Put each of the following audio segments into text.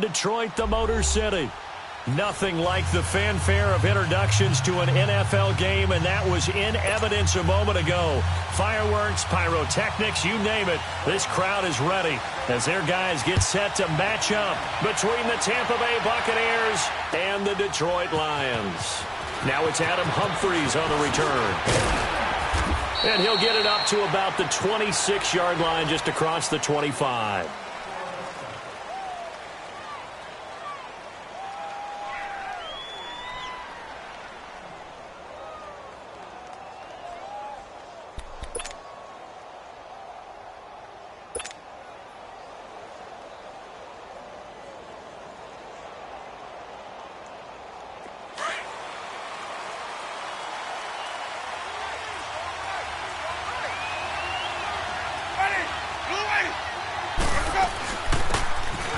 Detroit the Motor City. Nothing like the fanfare of introductions to an NFL game, and that was in evidence a moment ago. Fireworks, pyrotechnics, you name it. This crowd is ready as their guys get set to match up between the Tampa Bay Buccaneers and the Detroit Lions. Now it's Adam Humphries on the return. And he'll get it up to about the 26-yard line, just across the 25.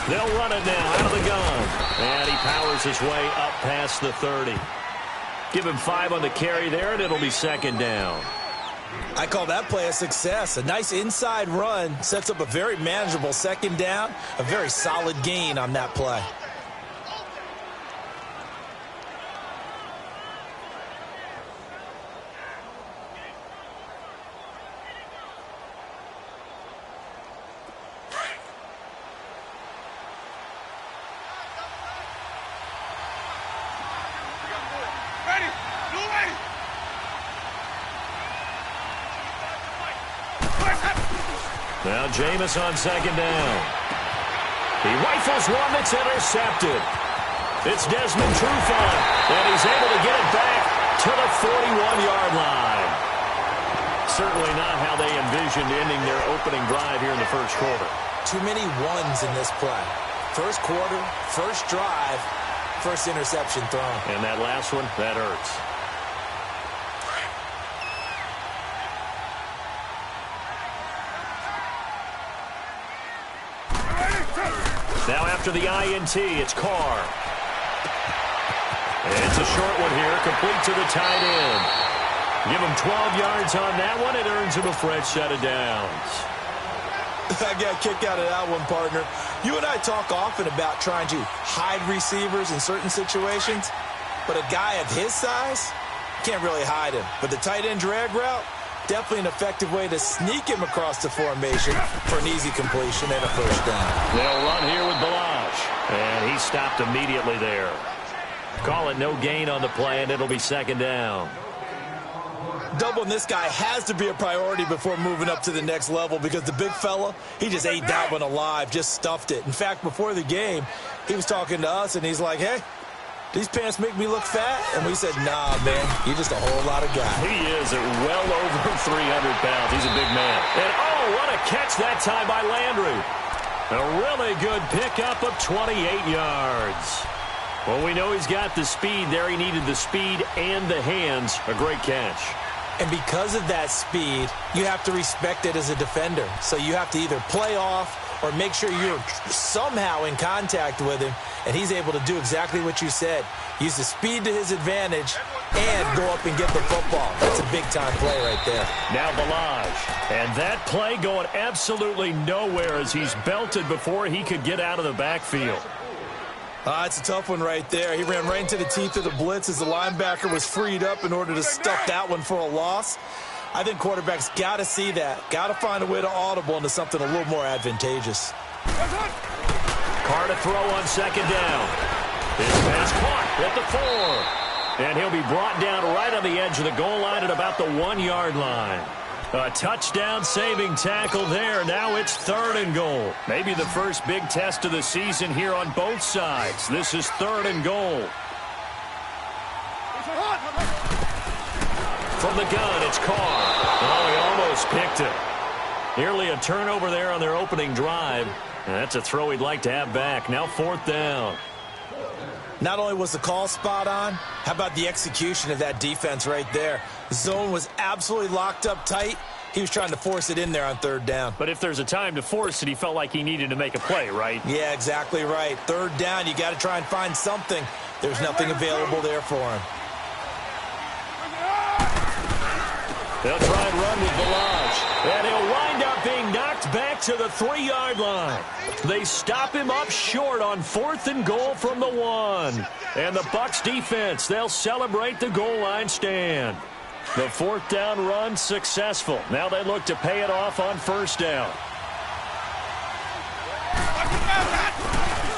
They'll run it now out of the gun. And he powers his way up past the 30. Give him 5 on the carry there, and it'll be second down. I call that play a success. A nice inside run sets up a very manageable second down. A very solid gain on that play. Now Jameis on second down. He rifles one that's intercepted. It's Desmond Trufant, and he's able to get it back to the 41-yard line. Certainly not how they envisioned ending their opening drive here in the first quarter. Too many ones in this play. First quarter, first drive, first interception thrown. And that last one, that hurts. Now after the INT, it's Carr. And it's a short one here, complete to the tight end. Give him 12 yards on that one. It earns him a fresh set of downs. I got a kick out of that one, partner. You and I talk often about trying to hide receivers in certain situations, but a guy of his size can't really hide him. But the tight end drag route, definitely an effective way to sneak him across the formation for an easy completion and a first down. They'll run here with Balazs, and he stopped immediately there. Call it no gain on the play, and it'll be second down. Doubling this guy has to be a priority before moving up to the next level, because the big fella, he just ate that one alive, just stuffed it. In fact, before the game, he was talking to us, and he's like, hey, these pants make me look fat? And we said, nah, man, you're just a whole lot of guy. He is at well over 300 pounds. He's a big man. And, oh, what a catch that time by Landry. A really good pickup of 28 yards. Well, we know he's got the speed there. He needed the speed and the hands. A great catch. And because of that speed, you have to respect it as a defender. So you have to either play off or make sure you're somehow in contact with him, and he's able to do exactly what you said. Use the speed to his advantage and go up and get the football. That's a big-time play right there. Now Balazs. And that play going absolutely nowhere as he's belted before he could get out of the backfield. It's a tough one right there. He ran right into the teeth of the blitz as the linebacker was freed up in order to stuff that one for a loss. I think quarterbacks got to see that. Got to find a way to audible into something a little more advantageous. Carr to throw on second down. His pass caught at the 4. And he'll be brought down right on the edge of the goal line at about the 1-yard line. A touchdown-saving tackle there. Now it's 3rd and goal. Maybe the first big test of the season here on both sides. This is 3rd and goal. From the gun, it's Carr. Oh, he almost picked it. Nearly a turnover there on their opening drive. And that's a throw he'd like to have back. Now 4th down. Not only was the call spot on, how about the execution of that defense right there? The zone was absolutely locked up tight. He was trying to force it in there on 3rd down. But if there's a time to force it, he felt like he needed to make a play, right? Yeah, exactly right. 3rd down, you got to try and find something. There's nothing available there for him. They'll try and run with Balazs. And he'll wind up being knocked back to the 3-yard line. They stop him up short on 4th and goal from the 1. And the Bucs defense, they'll celebrate the goal line stand. The 4th down run successful. Now they look to pay it off on 1st down.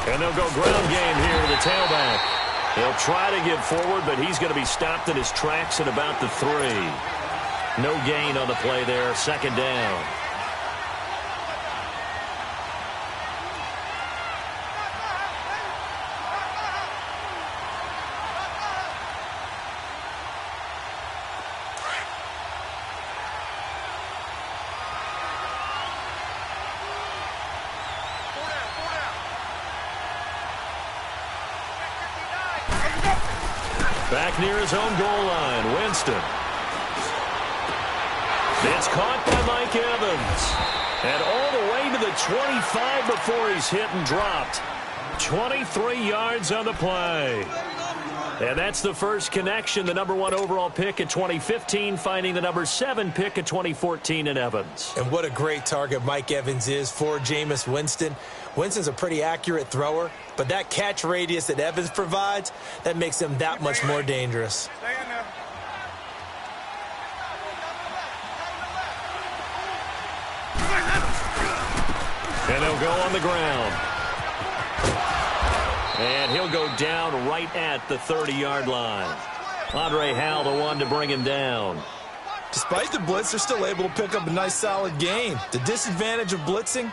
And they'll go ground game here to the tailback. He'll try to get forward, but he's going to be stopped in his tracks at about the 3. No gain on the play there, 2nd down. Back near his own goal line, Winston. It's caught by Mike Evans. And all the way to the 25 before he's hit and dropped. 23 yards on the play. And that's the first connection, the number 1 overall pick in 2015, finding the number 7 pick in 2014 in Evans. And what a great target Mike Evans is for Jameis Winston. Winston's a pretty accurate thrower, but that catch radius that Evans provides, that makes him that much more dangerous. And he'll go on the ground. And he'll go down right at the 30-yard line. Andre Howell, the one to bring him down. Despite the blitz, they're still able to pick up a nice solid gain. The disadvantage of blitzing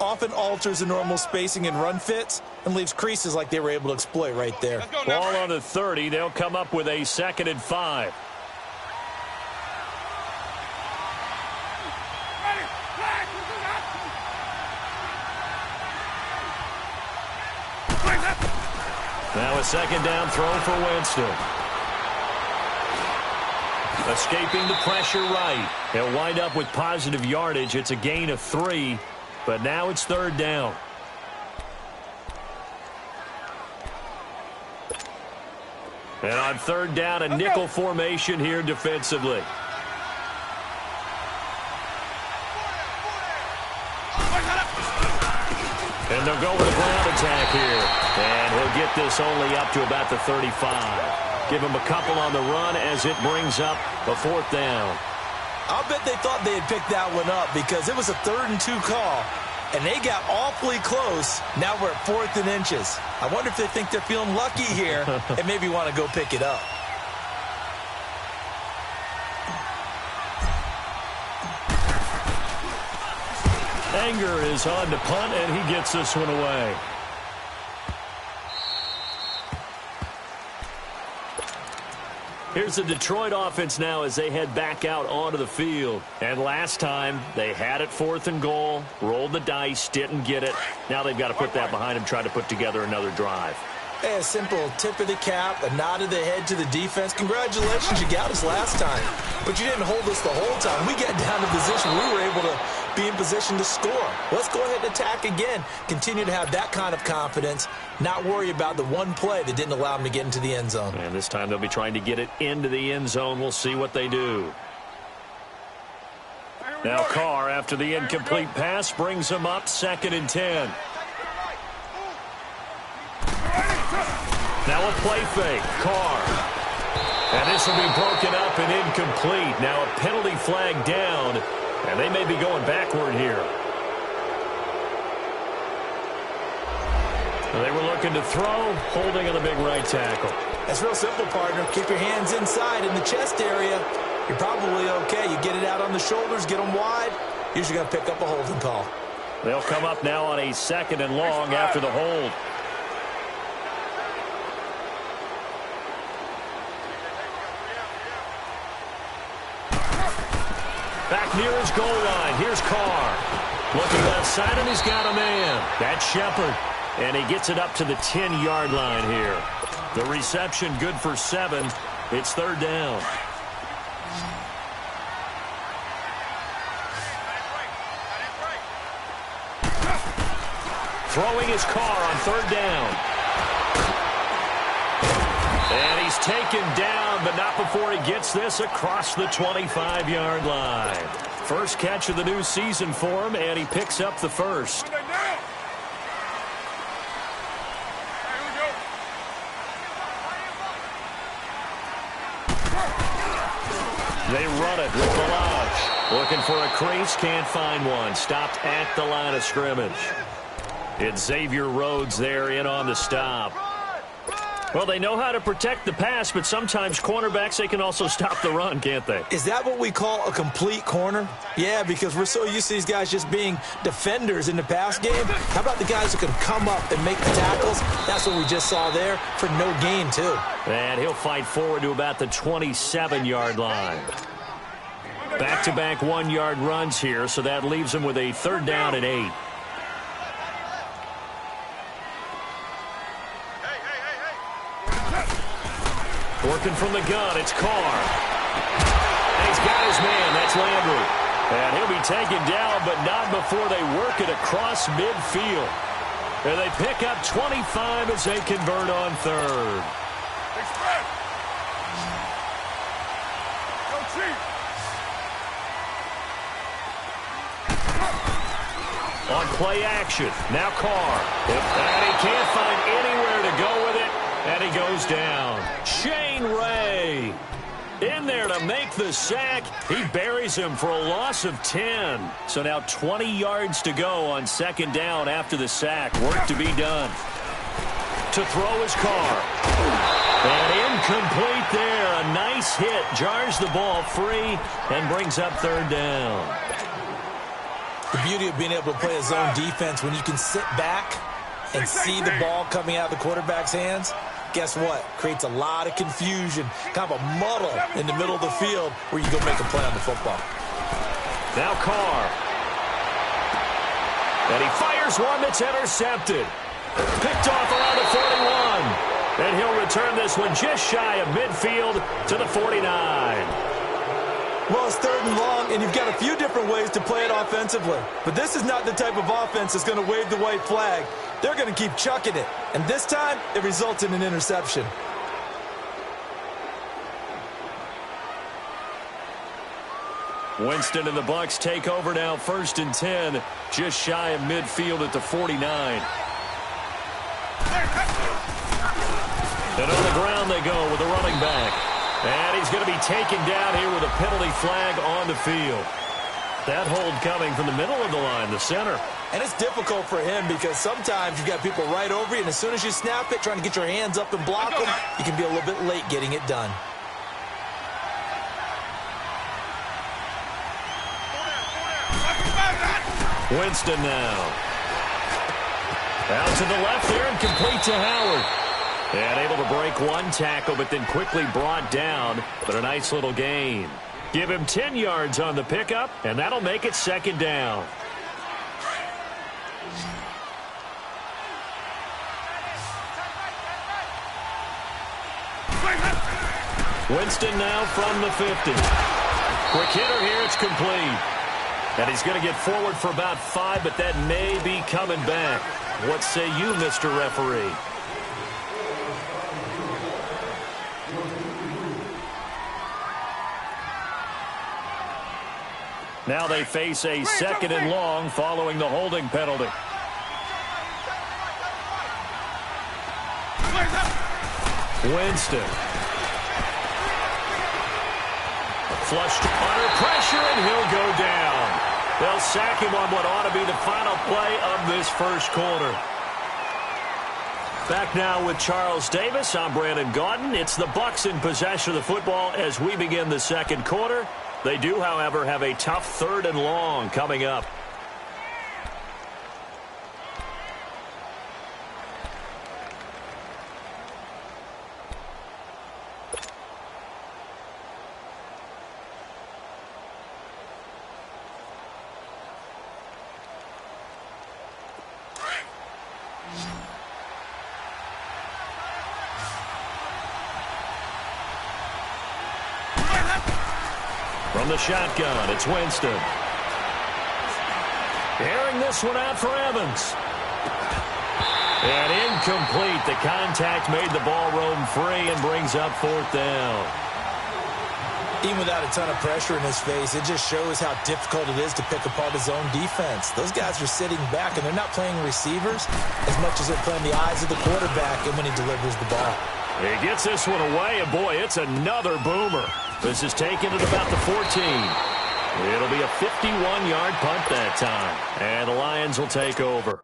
often alters the normal spacing and run fits and leaves creases like they were able to exploit right there. Ball on the 30. They'll come up with a 2nd and 5. Now a 2nd down throw for Winston. Escaping the pressure right. He'll wind up with positive yardage. It's a gain of 3, but now it's 3rd down. And on 3rd down, a nickel formation here defensively. And they'll go with a ground attack here. And he'll get this only up to about the 35. Give him a couple on the run as it brings up a 4th down. I'll bet they thought they had picked that one up because it was a 3rd and 2 call. And they got awfully close. Now we're at 4th and inches. I wonder if they think they're feeling lucky here and maybe want to go pick it up. Anger is on to punt, and he gets this one away. Here's the Detroit offense now as they head back out onto the field. And last time, they had it 4th and goal, rolled the dice, didn't get it. Now they've got to put that behind them, try to put together another drive. Hey, a simple tip of the cap, a nod of the head to the defense. Congratulations, you got us last time. But you didn't hold us the whole time. We got down to position. We were able to be in position to score. Let's go ahead and attack again. Continue to have that kind of confidence. Not worry about the one play that didn't allow them to get into the end zone. And this time they'll be trying to get it into the end zone. We'll see what they do. Now Carr, after the incomplete pass, brings them up 2nd and 10. Now a play fake. Carr. And this will be broken up and incomplete. Now a penalty flag down, and they may be going backward here. They were looking to throw, holding on the big right tackle. That's real simple, partner. Keep your hands inside in the chest area. You're probably okay. You get it out on the shoulders, get them wide. Usually going to pick up a holding call. They'll come up now on a 2nd and long after the hold. Back near his goal line. Here's Carr. Looking left side, and he's got a man. That's Shepard. And he gets it up to the 10-yard line here. The reception good for 7. It's 3rd down. Throwing his Carr on 3rd down. And he's taken down, but not before he gets this across the 25-yard line. First catch of the new season for him, and he picks up the first. They run it with Balaj. Looking for a crease, can't find one. Stopped at the line of scrimmage. It's Xavier Rhodes there in on the stop. Well, they know how to protect the pass, but sometimes cornerbacks, they can also stop the run, can't they? Is that what we call a complete corner? Yeah, because we're so used to these guys just being defenders in the pass game. How about the guys who can come up and make the tackles? That's what we just saw there for no gain, too. And he'll fight forward to about the 27-yard line. Back-to-back one-yard runs here, so that leaves him with a 3rd down and 8. Working from the gun, it's Carr. And he's got his man, that's Landry. And he'll be taken down, but not before they work it across midfield. And they pick up 25 as they convert on 3rd. On play action, now Carr. And he can't find anywhere to go with it. And he goes down. Shane Ray in there to make the sack. He buries him for a loss of 10. So now 20 yards to go on 2nd down after the sack. Work to be done. To throw his Carr. And incomplete there. A nice hit. Jars the ball free and brings up 3rd down. The beauty of being able to play a zone defense when you can sit back and see the ball coming out of the quarterback's hands, guess what? Creates a lot of confusion, kind of a muddle in the middle of the field where you go make a play on the football. Now Carr. And he fires one that's intercepted. Picked off around the 41. And he'll return this one just shy of midfield to the 49. Well, it's 3rd and long, and you've got a few different ways to play it offensively. But this is not the type of offense that's going to wave the white flag. They're going to keep chucking it. And this time, it results in an interception. Winston and the Bucs take over now, 1st and 10, just shy of midfield at the 49. And on the ground they go with the running back. And he's going to be taken down here with a penalty flag on the field. That hold coming from the middle of the line, the center. And it's difficult for him because sometimes you've got people right over you, and as soon as you snap it, trying to get your hands up and block them, you can be a little bit late getting it done. Winston now. Out to the left there and complete to Howard. And able to break one tackle, but then quickly brought down. But a nice little gain. Give him 10 yards on the pickup, and that'll make it 2nd down. Winston now from the 50. Quick hitter here, it's complete. And he's going to get forward for about 5, but that may be coming back. What say you, Mr. Referee? Now they face a 2nd and long following the holding penalty. Winston. Flushed under pressure, and he'll go down. They'll sack him on what ought to be the final play of this 1st quarter. Back now with Charles Davis. I'm Brandon Gaudin. It's the Bucs in possession of the football as we begin the 2nd quarter. They do, however, have a tough 3rd and long coming up. From the shotgun, it's Winston. Airing this one out for Evans. And incomplete. The contact made the ball roam free and brings up 4th down. Even without a ton of pressure in his face, it just shows how difficult it is to pick apart his own defense. Those guys are sitting back, and they're not playing receivers as much as they're playing the eyes of the quarterback and when he delivers the ball. He gets this one away, and boy, it's another boomer. This is taken at about the 14. It'll be a 51-yard punt that time, and the Lions will take over.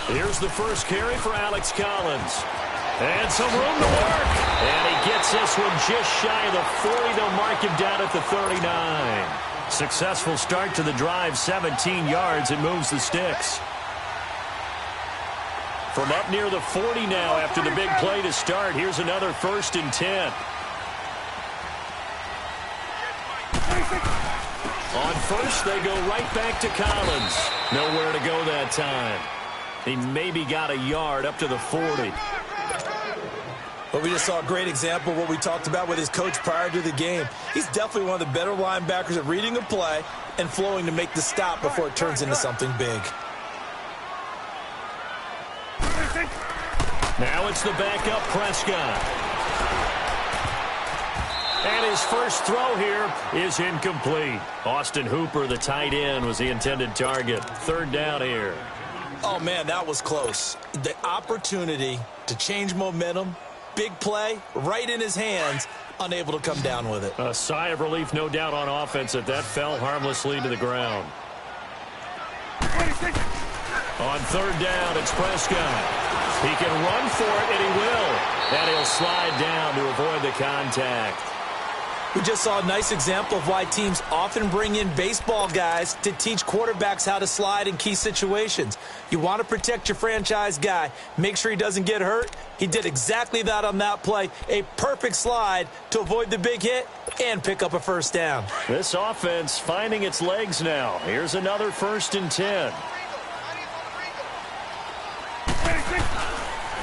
Here's the first carry for Alex Collins. And some room to work. And he gets this one just shy of the 40. They'll mark him down at the 39. Successful start to the drive, 17 yards. It moves the sticks. From up near the 40 now after the big play to start. Here's another 1st and 10. On first, they go right back to Collins. Nowhere to go that time. He maybe got a yard up to the 40. Well, we just saw a great example of what we talked about with his coach prior to the game. He's definitely one of the better linebackers at reading a play and flowing to make the stop before it turns into something big. Now it's the backup Prescott. And his first throw here is incomplete. Austin Hooper, the tight end, was the intended target. 3rd down here. Oh, man, that was close. The opportunity to change momentum, big play, right in his hands, unable to come down with it. A sigh of relief, no doubt, on offense that fell harmlessly to the ground. On 3rd down, it's Prescott. He can run for it, and he will. And he'll slide down to avoid the contact. We just saw a nice example of why teams often bring in baseball guys to teach quarterbacks how to slide in key situations. You want to protect your franchise guy. Make sure he doesn't get hurt. He did exactly that on that play. A perfect slide to avoid the big hit and pick up a 1st down. This offense finding its legs now. Here's another 1st and 10.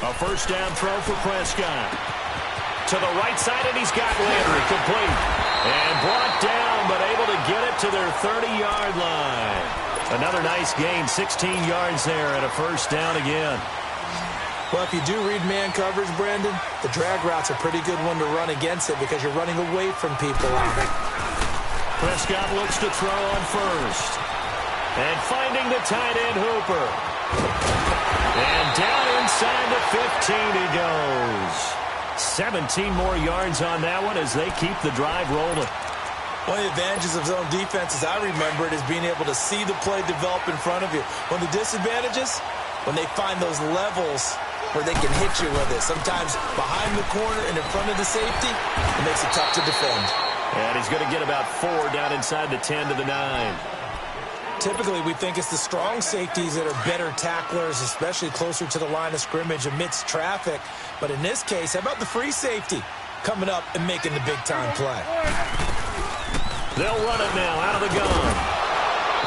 A 1st down throw for Prescott. To the right side, and he's got Landry complete. And brought down, but able to get it to their 30-yard line. Another nice gain, 16 yards there, and a 1st down again. Well, if you do read man coverage, Brandon, the drag route's a pretty good one to run against it because you're running away from people on it. Prescott looks to throw on first. And finding the tight end, Hooper. And down inside the 15 he goes. 17 more yards on that one as they keep the drive rolling. One of the advantages of zone defense, as I remember it, is being able to see the play develop in front of you. One of the disadvantages, when they find those levels where they can hit you with it. Sometimes behind the corner and in front of the safety, it makes it tough to defend. And he's going to get about 4 down inside the 10 to the 9. Typically, we think it's the strong safeties that are better tacklers, especially closer to the line of scrimmage amidst traffic. But in this case, how about the free safety coming up and making the big-time play? They'll run it now out of the gun.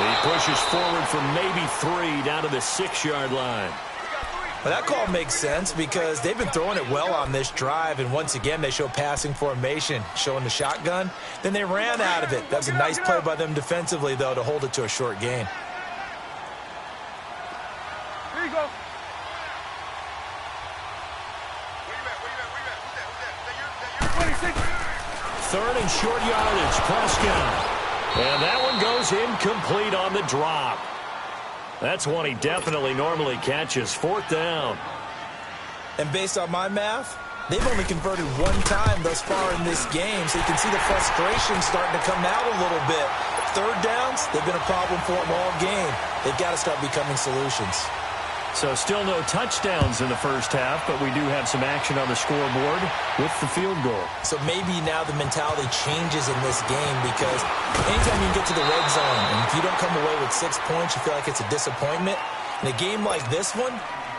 He pushes forward for maybe 3 down to the 6-yard line. Well, that call makes sense because they've been throwing it well on this drive, and once again they show passing formation, showing the shotgun. Then they ran out of it. That was a nice play by them defensively, though, to hold it to a short gain. Here you go. 3rd and short yardage, Prescott. And that one goes incomplete on the drop. That's one he definitely normally catches. 4th down. And based on my math, they've only converted 1 time thus far in this game, so you can see the frustration starting to come out a little bit. third downs, they've been a problem for them all game. They've got to start becoming solutions. So still no touchdowns in the first half, but we do have some action on the scoreboard with the field goal. So maybe now the mentality changes in this game, because anytime you can get to the red zone, and if you don't come away with 6 points, you feel like it's a disappointment. In a game like this one,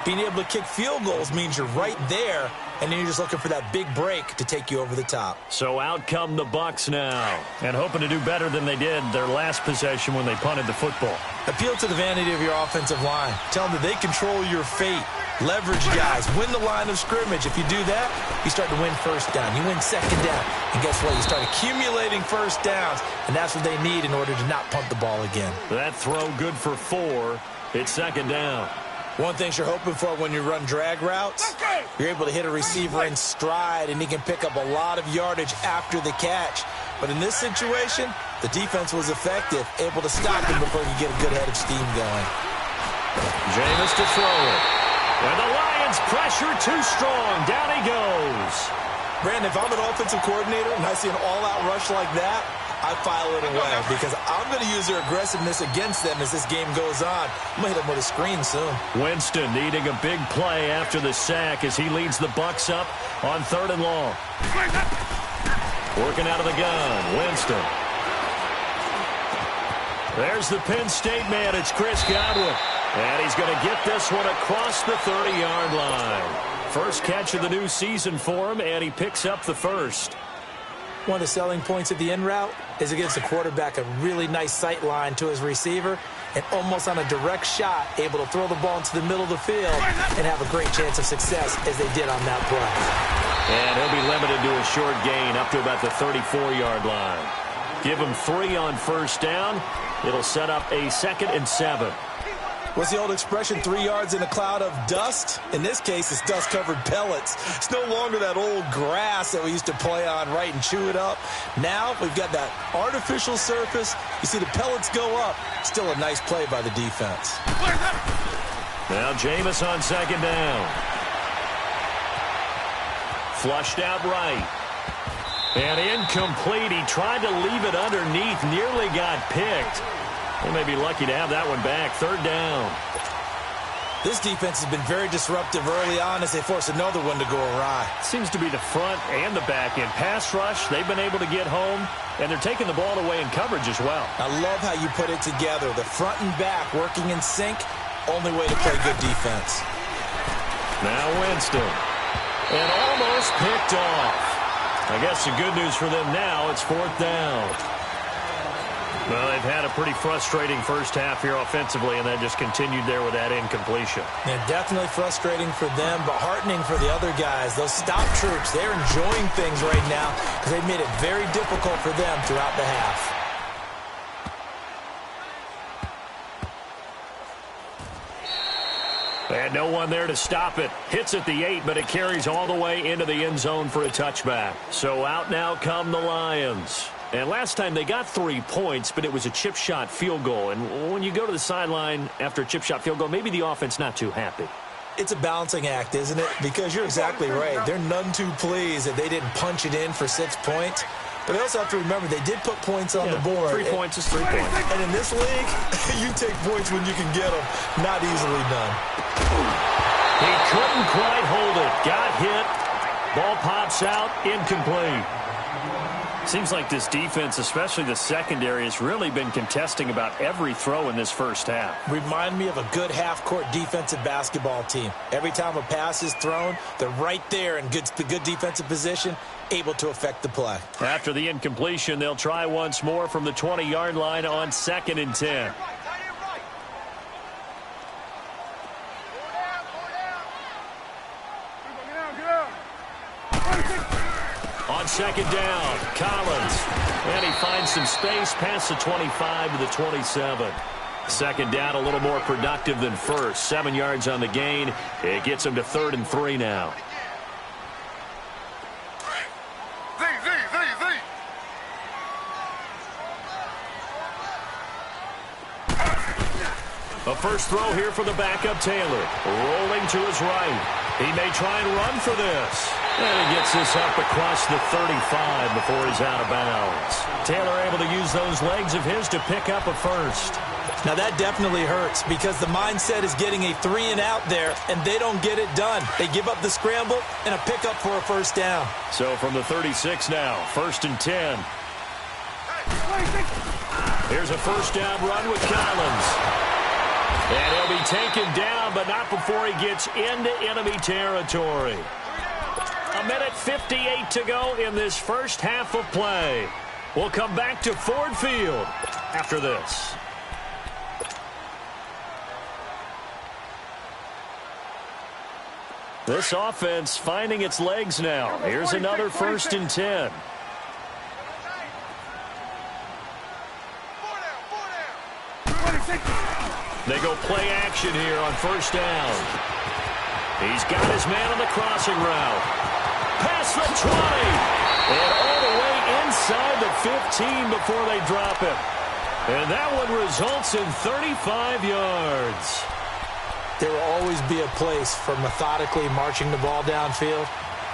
being able to kick field goals means you're right there, and then you're just looking for that big break to take you over the top. So out come the Bucs now, and hoping to do better than they did their last possession when they punted the football. Appeal to the vanity of your offensive line. Tell them that they control your fate. Leverage guys. Win the line of scrimmage. If you do that, you start to win first down. You win second down. And guess what? You start accumulating first downs, and that's what they need in order to not punt the ball again. That throw good for 4. It's second down. One thing you're hoping for when you run drag routes, you're able to hit a receiver in stride, and he can pick up a lot of yardage after the catch. But in this situation, the defense was effective, able to stop him before he could get a good head of steam going. Jameis to throw it. And the Lions pressure too strong. Down he goes. Brandon, if I'm an offensive coordinator and I see an all-out rush like that, I file it away, because I'm going to use their aggressiveness against them as this game goes on. I'm going to hit them with a screen soon. Winston needing a big play after the sack as he leads the Bucs up on 3rd and long. Working out of the gun, Winston. There's the Penn State man. It's Chris Godwin. And he's going to get this one across the 30-yard line. First catch of the new season for him, and he picks up the first. One of the selling points of the in route is it gives the quarterback a really nice sight line to his receiver, and almost on a direct shot, able to throw the ball into the middle of the field and have a great chance of success as they did on that play. And he'll be limited to a short gain up to about the 34-yard line. Give him 3 on first down. It'll set up a 2nd and 7. What's the old expression, 3 yards in a cloud of dust? In this case, it's dust-covered pellets. It's no longer that old grass that we used to play on, right, and chew it up. Now we've got that artificial surface. You see the pellets go up. Still a nice play by the defense. Now Jameis on 2nd down. Flushed out right. And incomplete. He tried to leave it underneath. Nearly got picked. They may be lucky to have that one back. 3rd down. This defense has been very disruptive early on as they force another one to go awry. Seems to be the front and the back end. Pass rush, they've been able to get home, and they're taking the ball away in coverage as well. I love how you put it together. The front and back working in sync. Only way to play good defense. Now Winston. And almost picked off. I guess the good news for them now, it's 4th down. Well, they've had a pretty frustrating first half here offensively, and that just continued there with that incompletion. Yeah, definitely frustrating for them, but heartening for the other guys. Those stop troops, they're enjoying things right now because they've made it very difficult for them throughout the half. And no one there to stop it. Hits at the 8, but it carries all the way into the end zone for a touchback. So out now come the Lions. And last time they got 3 points, but it was a chip shot field goal. And when you go to the sideline after a chip shot field goal, maybe the offense not too happy. It's a balancing act, isn't it? Because you're exactly right. They're none too pleased that they didn't punch it in for 6 points. But they also have to remember they did put points on the board. 3 points is 3 points. And in this league, you take points when you can get them. Not easily done. He couldn't quite hold it. Got hit. Ball pops out. Incomplete. Seems like this defense, especially the secondary, has really been contesting about every throw in this first half. Remind me of a good half-court defensive basketball team. Every time a pass is thrown, they're right there in the good defensive position, able to affect the play. After the incompletion, they'll try once more from the 20-yard line on 2nd and 10. On 2nd down, Collins. And he finds some space past the 25 to the 27. 2nd down, a little more productive than first. 7 yards on the gain. It gets him to 3rd and 3 now. A first throw here for the backup Taylor. Rolling to his right. He may try and run for this. And he gets this up across the 35 before he's out of bounds. Taylor able to use those legs of his to pick up a first. Now that definitely hurts because the mindset is getting a 3-and-out there, and they don't get it done. They give up the scramble and a pickup for a first down. So from the 36 now, 1st and 10. Here's a first down run with Collins. And he'll be taken down, but not before he gets into enemy territory. 1:58 to go in this first half of play. We'll come back to Ford Field after this. This offense finding its legs now. Here's another 1st and 10. They go play action here on first down. He's got his man on the crossing route. Past the 20. And all the way inside the 15 before they drop him. And that one results in 35 yards. There will always be a place for methodically marching the ball downfield.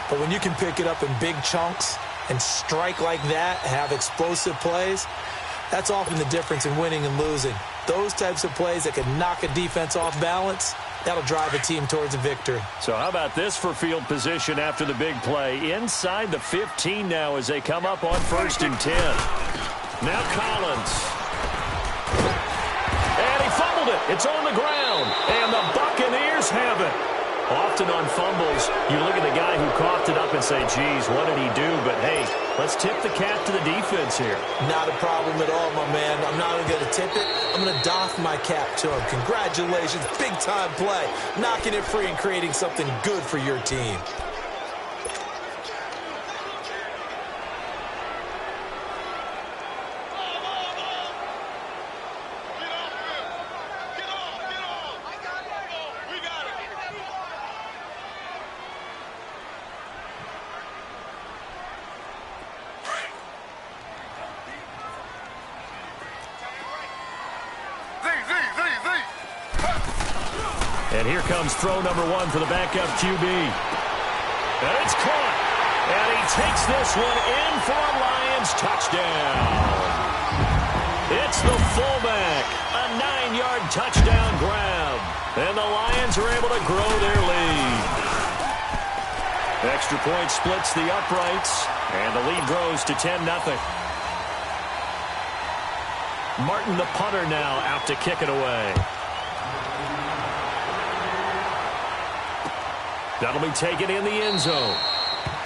But when you can pick it up in big chunks and strike like that, have explosive plays, that's often the difference in winning and losing. Those types of plays that can knock a defense off balance, that'll drive a team towards a victory. So how about this for field position after the big play? Inside the 15 now as they come up on 1st and 10. Now Collins. And he fumbled it. It's on the ground. And the Buccaneers have it. Often on fumbles, you look at the guy who coughed it up and say, geez, what did he do? But, hey, let's tip the cap to the defense here. Not a problem at all, my man. I'm not only going to tip it, I'm going to doff my cap to him. Congratulations, big-time play. Knocking it free and creating something good for your team. And here comes throw number 1 for the backup QB. And it's caught. And he takes this one in for a Lions touchdown. It's the fullback. A 9-yard touchdown grab. And the Lions are able to grow their lead. Extra point splits the uprights. And the lead grows to 10-0. Martin, the punter, now out to kick it away. That'll be taken in the end zone.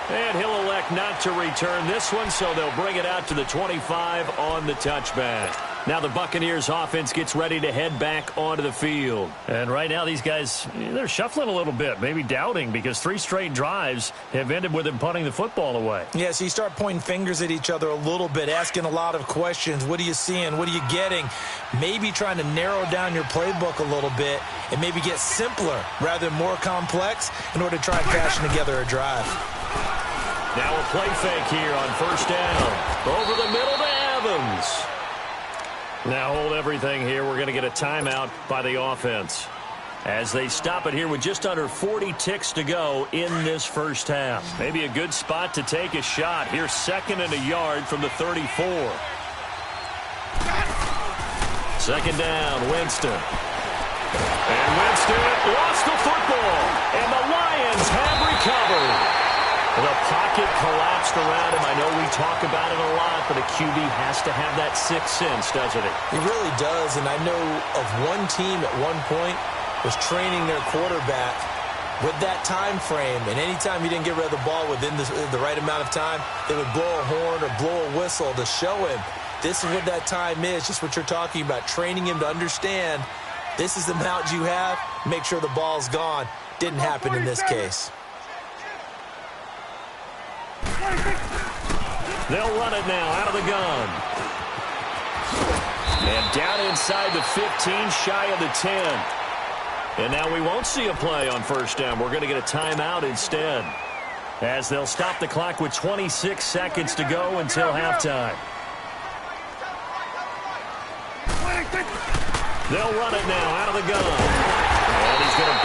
And he'll elect not to return this one, so they'll bring it out to the 25 on the touchback. Now the Buccaneers offense gets ready to head back onto the field. And right now these guys, they're shuffling a little bit, maybe doubting, because 3 straight drives have ended with them punting the football away. Yeah, so you start pointing fingers at each other a little bit, asking a lot of questions. What are you seeing? What are you getting? Maybe trying to narrow down your playbook a little bit and maybe get simpler rather than more complex in order to try and fashion together a drive. Now a play fake here on first down. Over the middle to Evans. Now hold everything here. We're going to get a timeout by the offense as they stop it here with just under 40 ticks to go in this first half. Maybe a good spot to take a shot. Here's 2nd and a yard from the 34. 2nd down, Winston. And Winston lost the football. And the Lions have recovered. The pocket collapsed around him. I know we talk about it a lot, but a QB has to have that sixth sense, doesn't it? He really does, and I know of one team at one point was training their quarterback with that time frame, and anytime he didn't get rid of the ball within the right amount of time, they would blow a horn or blow a whistle to show him this is what that time is, just what you're talking about, training him to understand this is the amount you have, make sure the ball's gone. Didn't happen in this case. They'll run it now out of the gun. And down inside the 15, shy of the 10. And now we won't see a play on first down. We're going to get a timeout instead, as they'll stop the clock with 26 seconds to go until halftime. They'll run it now out of the gun. And he's going to